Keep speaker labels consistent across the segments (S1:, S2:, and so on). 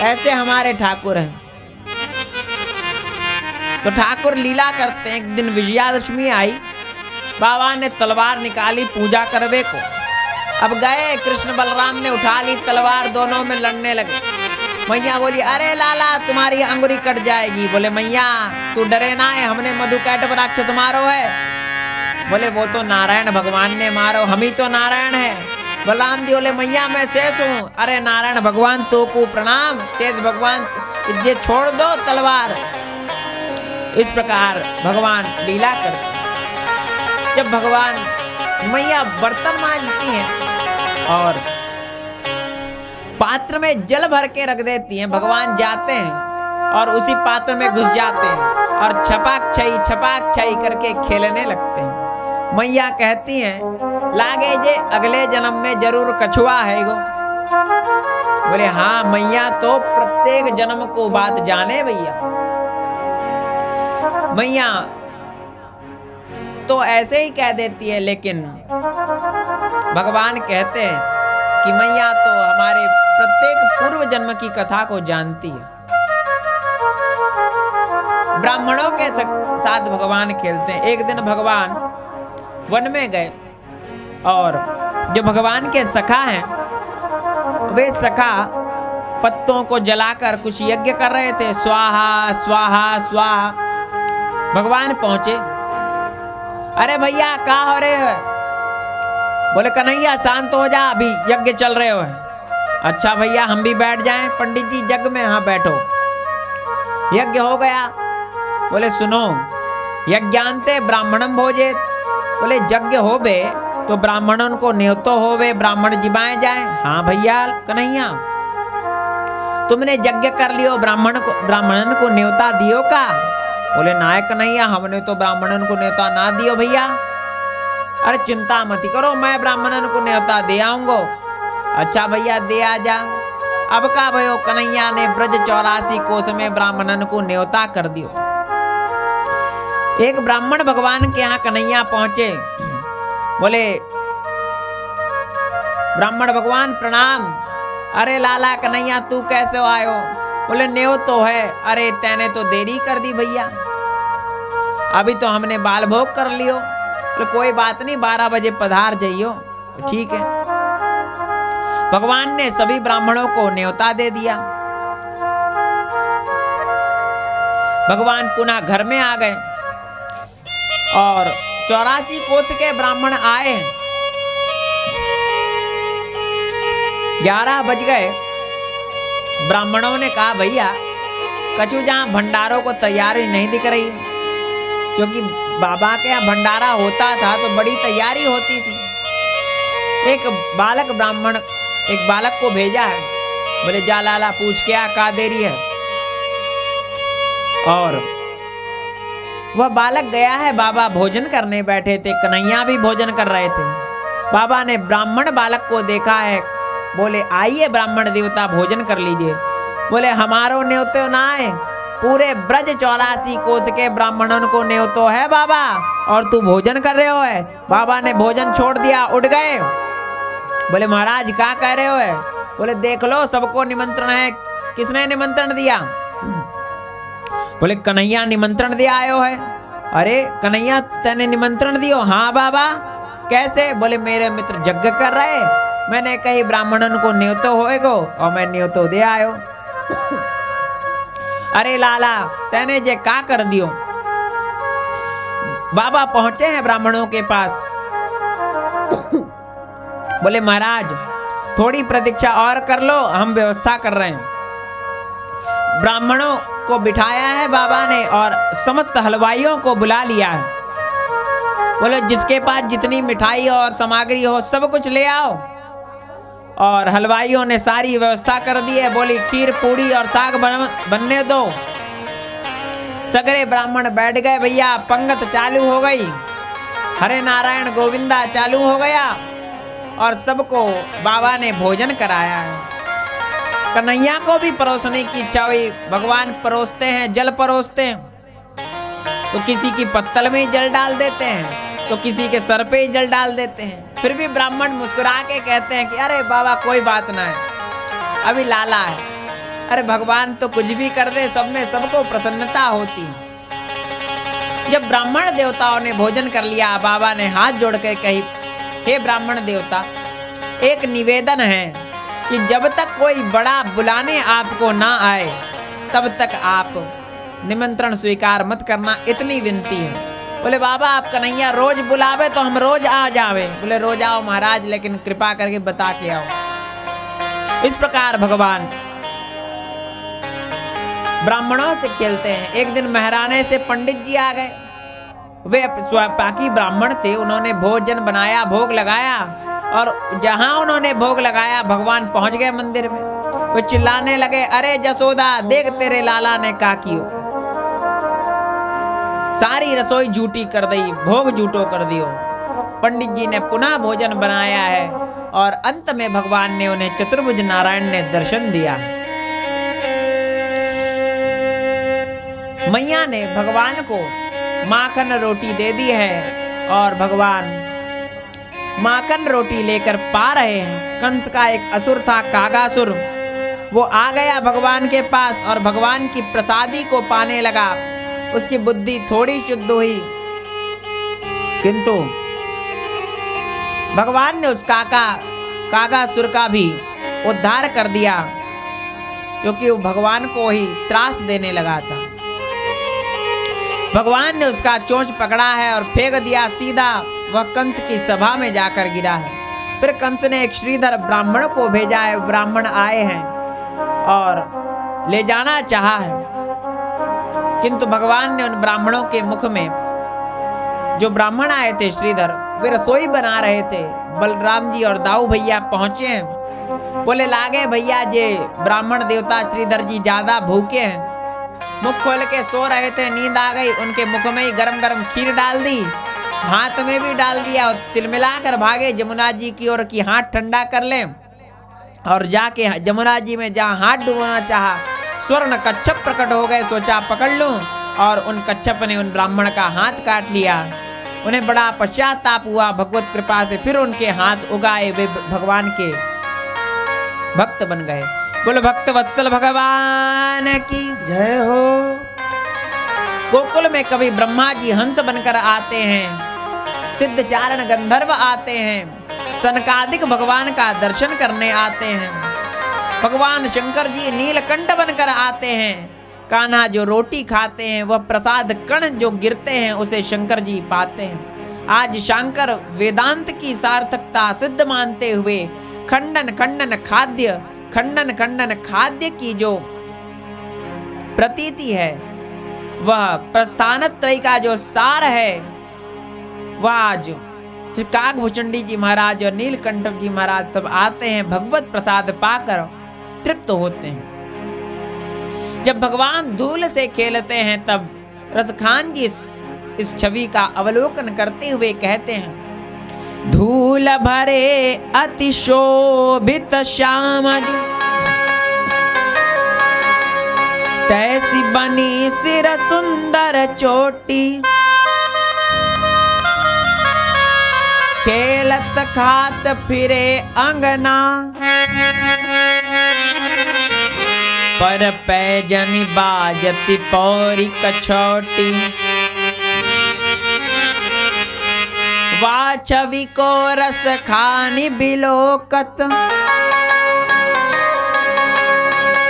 S1: ऐसे हमारे ठाकुर हैं। तो ठाकुर लीला करते हैं। एक दिन विजयादशमी आई, बाबा ने तलवार निकाली पूजा करवे को। अब गए, कृष्ण बलराम ने उठा ली तलवार, दोनों में लड़ने लगे। मैया बोली, अरे लाला तुम्हारी अंगुरी कट जाएगी। बोले, मैया तू डरे ना है, हमने मधुकैटभ राक्षस मारो है। बोले, वो तो नारायण भगवान ने मारो, हम ही तो नारायण है। बलराम जी बोले, मैया मैं शेष हूँ। अरे नारायण भगवान तो को प्रणाम, शेष भगवान ये छोड़ दो तलवार। इस प्रकार भगवान लीला करते। जब भगवान मैया बर्तन मांजती हैं और पात्र में जल भर के रख देती हैं, भगवान जाते हैं और उसी पात्र में घुस जाते हैं और छपाक छई करके खेलने लगते हैं। मैया कहती हैं, लागे जे अगले जन्म में जरूर कछुआ है गो। बोले, हाँ मैया तो प्रत्येक जन्म को बात जाने भैया। मैया तो ऐसे ही कह देती है, लेकिन भगवान कहते हैं कि मैया तो हमारे प्रत्येक पूर्व जन्म की कथा को जानती है। ब्राह्मणों के साथ भगवान खेलते हैं। एक दिन भगवान वन में गए और जो भगवान के सखा हैं, वे सखा पत्तों को जलाकर कुछ यज्ञ कर रहे थे। स्वाहा स्वाहा स्वाहा। भगवान पहुंचे, अरे भैया कहाँ हो रहे हो? बोले, कन्हैया शांत हो जा, अभी यज्ञ चल रहे हो। अच्छा भैया हम भी बैठ जाएं? पंडित जी यज्ञ में, हाँ बैठो। यज्ञ हो गया। बोले, सुनो, यज्ञान्ते ब्राह्मणम भोजेत। बोले, यज्ञ हो बे तो ब्राह्मणों को न्योतो होवे, ब्राह्मण जिबाए जाए। हाँ भैया कन्हैया, तुमने यज्ञ कर लियो, ब्राह्मणन को न्योता दियो का? बोले, नायक कन्हैया हमने तो ब्राह्मणन को न्योता ना दियो भैया। अरे चिंता मत करो, मैं ब्राह्मणन को न्योता दे आऊंगो। अच्छा भैया दे आ जा। अब का भयो, कन्हैया ने ब्रज 84 कोस में ब्राह्मणन को न्योता कर दियो। एक ब्राह्मण भगवान के यहाँ कन्हैया पहुंचे। बोले, ब्राह्मण भगवान प्रणाम। अरे लाला कन्हैया तू कैसे आयो? बोले, न्यो तो है। अरे तैने तो देरी कर दी भैया, अभी तो हमने बाल भोग कर लियो। बोले, कोई बात नहीं, 12 बजे पधार जाइयो। ठीक है। भगवान ने सभी ब्राह्मणों को न्योता दे दिया। भगवान पुनः घर में आ गए और 84 कोस के ब्राह्मण आए। 11 बज गए। ब्राह्मणों ने कहा, भैया कछु जहाँ भंडारों को तैयारी नहीं दिख रही, क्योंकि बाबा के यहाँ भंडारा होता था तो बड़ी तैयारी होती थी। एक बालक ब्राह्मण एक बालक को भेजा है। बोले, जा लाला पूछ क्या का देरी है। और वह बालक गया है। बाबा भोजन करने बैठे थे, कन्हैया भी भोजन कर रहे थे। बाबा ने ब्राह्मण बालक को देखा है। बोले, आइए ब्राह्मण देवता भोजन कर लीजिए। बोले, हमारो न्योतो ना है, पूरे ब्रज 84 कोस के ब्राह्मणों को न्योतो है बाबा, और तू भोजन कर रहे हो है। बाबा ने भोजन छोड़ दिया, उठ गए। बोले, महाराज क्या कह रहे हो है? बोले, देख लो सबको निमंत्रण है। किसने निमंत्रण दिया? बोले, कन्हैया निमंत्रण दिया आयो है। अरे कन्हैया तने निमंत्रण दियो? हाँ बाबा। कैसे? बोले, मेरे मित्र यज्ञ कर रहे, मैंने कही ब्राह्मणन को न्योतो होएगो और मैं न्योतो दे आयो। अरे लाला तने जे का कर दियो? बाबा पहुंचे हैं ब्राह्मणों के पास। बोले, महाराज थोड़ी प्रतीक्षा और कर लो, हम व्यवस्था कर रहे हैं। ब्राह्मणों को बिठाया है बाबा ने और समस्त हलवाइयों को बुला लिया है। बोले, जिसके पास जितनी मिठाई और सामग्री हो सब कुछ ले आओ। और हलवाइयों ने सारी व्यवस्था कर दी है। बोली, खीर पूड़ी और साग बनने दो। सगरे ब्राह्मण बैठ गए भैया, पंगत चालू हो गई, हरे नारायण गोविंदा चालू हो गया और सबको बाबा ने भोजन कराया है। कन्हैया को भी परोसने की इच्छा हुई। भगवान परोसते हैं, जल परोसते हैं, तो किसी की पत्तल में ही जल डाल देते हैं, तो किसी के सर पे ही जल डाल देते हैं। फिर भी ब्राह्मण मुस्कुरा के कहते हैं कि अरे बाबा कोई बात ना है, अभी लाला है, अरे भगवान तो कुछ भी कर दे, सब में सबको प्रसन्नता होती। जब ब्राह्मण देवताओं ने भोजन कर लिया, बाबा ने हाथ जोड़ कर कही, हे ब्राह्मण देवता, एक निवेदन है कि जब तक कोई बड़ा बुलाने आपको ना आए तब तक आप निमंत्रण स्वीकार मत करना, इतनी विनती है। बोले बाबा आप कन्हैया रोज बुलावे तो हम रोज आ जावे। बोले रोज आओ महाराज, लेकिन कृपा करके बता के आओ। इस प्रकार भगवान ब्राह्मणों से खेलते हैं। एक दिन महराने से पंडित जी आ गए। वे स्वपाकी ब्राह्मण थे, उन्होंने भोजन बनाया, भोग लगाया, और जहां उन्होंने भोग लगाया भगवान पहुंच गए मंदिर में। वे चिल्लाने लगे, अरे जसोदा देख तेरे लाला ने का कियो, सारी रसोई झूठी कर दी, भोग झूठो कर दियो। पंडित जी ने पुनः भोजन बनाया है और अंत में भगवान ने उन्हें चतुर्भुज नारायण ने दर्शन दिया। मैया ने भगवान को माखन रोटी दे दी है और भगवान माखन रोटी लेकर पा रहे हैं। कंस का एक असुर था, कागासुर, वो आ गया भगवान के पास और भगवान की प्रसादी को पाने लगा। उसकी बुद्धि थोड़ी शुद्ध हुई, किंतु भगवान ने उस कागासुर का भी उद्धार कर दिया, क्योंकि वो भगवान को ही त्रास देने लगा था। भगवान ने उसका चोंच पकड़ा है और फेंक दिया, सीधा वह कंस की सभा में जाकर गिरा है। फिर कंस ने एक श्रीधर ब्राह्मण को भेजा है, ब्राह्मण आए हैं और ले जाना चाहा है, किंतु भगवान ने उन ब्राह्मणों के मुख में, जो ब्राह्मण आए थे श्रीधर, वे रसोई बना रहे थे। बलराम जी और दाऊ भैया पहुंचे हैं। बोले लागे भैया जे ब्राह्मण देवता श्रीधर जी ज्यादा भूखे हैं, मुख खोल के सो रहे थे, नींद आ गई, उनके मुख में ही गरम गरम खीर डाल दी, हाथ में भी डाल दिया और तिलमिलाकर भागे जमुना जी की ओर की हाथ ठंडा कर ले। और जाके जमुना जी में जहाँ हाथ डुबोना चाहा, स्वर्ण कच्छप प्रकट हो गए, सोचा पकड़ लूं, और उन कच्छप ने उन ब्राह्मण का हाथ काट लिया। उन्हें बड़ा पश्चाताप हुआ, भगवत कृपा से फिर उनके हाथ उगाए, वे भगवान के भक्त बन गए। बोलो भक्त वत्सल भगवान की
S2: जय हो।
S1: गोकुल में कभी ब्रह्मा जी हंस बनकर आते हैं, सिद्ध चारण गंधर्व आते हैं, सनकादिक भगवान का दर्शन करने आते हैं, भगवान शंकर जी नीलकंठ बनकर आते हैं। कान्हा जो रोटी खाते हैं वह प्रसाद कण जो गिरते हैं उसे शंकर जी पाते हैं। आज शंकर वेदांत की सार्थकता सिद्ध मानते हुए खंडन खंडन खाद्य की जो प्रतीति है, वह प्रस्थानत्रय का जो सार है, वह आज काकभूषणी जी महाराज और नीलकंठ जी महाराज सब आते हैं, भगवत प्रसाद पाकर तृप्त होते हैं। जब भगवान धूल से खेलते हैं तब रसखान जी इस छवि का अवलोकन करते हुए कहते हैं, धूल भरे अति शोभित श्याम जी, तैसी बनी सिर सुंदर चोटी, खेलत खात फिरे अंगना, पर पैजनी बाजती पौरी कछौटी, वा छवि को रस खानी बिलोकत,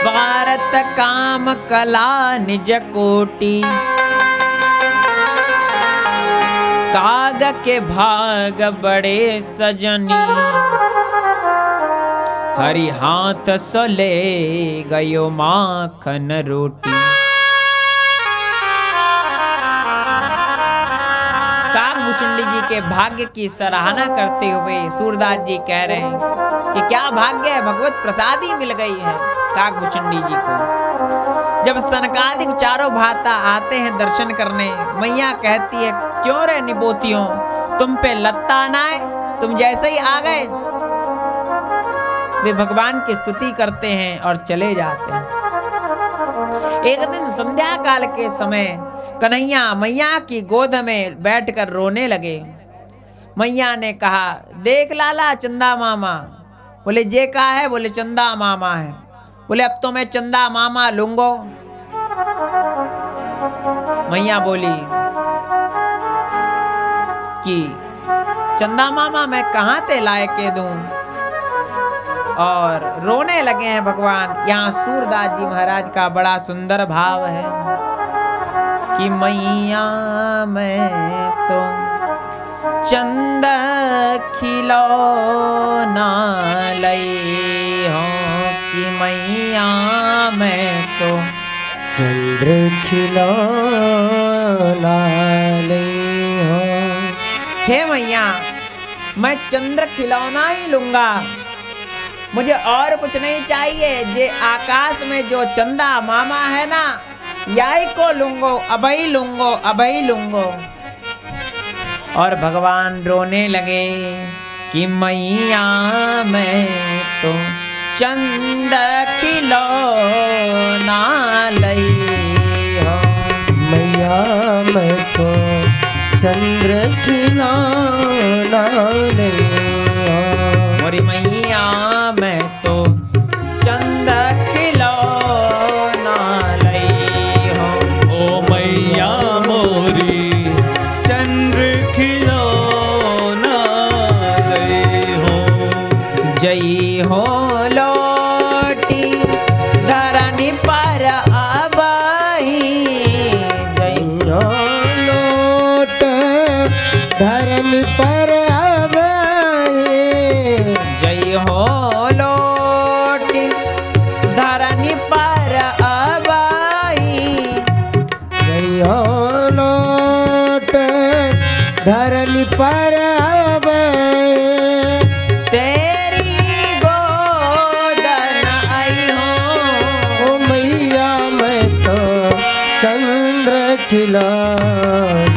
S1: भारत काम कला निज कोटि, काग के भाग बड़े सजनी, हरि हाथ सले गयो माखन रोटी। काकभूषणी जी के भाग्य की सराहना करते हुए सूरदास जी कह रहे हैं कि क्या भाग्य है, भगवत प्रसादी मिल गई है काकभूषणी जी को। जब सनकादिक चारों भाता आते हैं दर्शन करने, मैया कहती है, क्यों रे निबोतियों, तुम पे लत्ता ना है, तुम जैसे ही आ गए। वे भगवान की स्तुति करते हैं और चले जाते हैं। एक दिन संध्या काल के समय कन्हैया मैया की गोद में बैठकर रोने लगे। मैया ने कहा, देख लाला चंदा मामा। बोले जे का है? बोले चंदा मामा है। बोले अब तो मैं चंदा मामा लूंगो। मैया बोली कि चंदा मामा मैं कहां ते लाए के दूं। और रोने लगे हैं भगवान। यहाँ सूरदास जी महाराज का बड़ा सुंदर भाव है कि मैया मैं तो चंद खिलौना लई हो, कि मैया मैं तो
S2: चंद्र खिलौना लई हो।
S1: हे मैया मैं चंद्र खिलौना ही लूंगा, मुझे और कुछ नहीं चाहिए। जे आकाश में जो चंदा मामा है ना, यही को लूंगो, अबई लूंगो, अबई लूंगो। और भगवान रोने लगे कि मैया मैं तो चंद खिलौना लई हो।
S2: मैया मैं तो चंद्र खिलौना लई हो।
S1: मोरी मैया मैं तो चंद खिलौना लई हो।
S3: ओ मैया मोरी चंद्र खिलौना लई हो।
S1: जई हो लोटी धरनी पर आबाही। जई
S2: हो लोट धरनी पर आबाही।
S1: जय हो लोटी धरनी पर आबाही।
S2: जय हो लोट धरनी पर आबाही।
S1: तेरी गोदन आई हो।
S2: ओ मैया मैं तो चंद्र खिलौना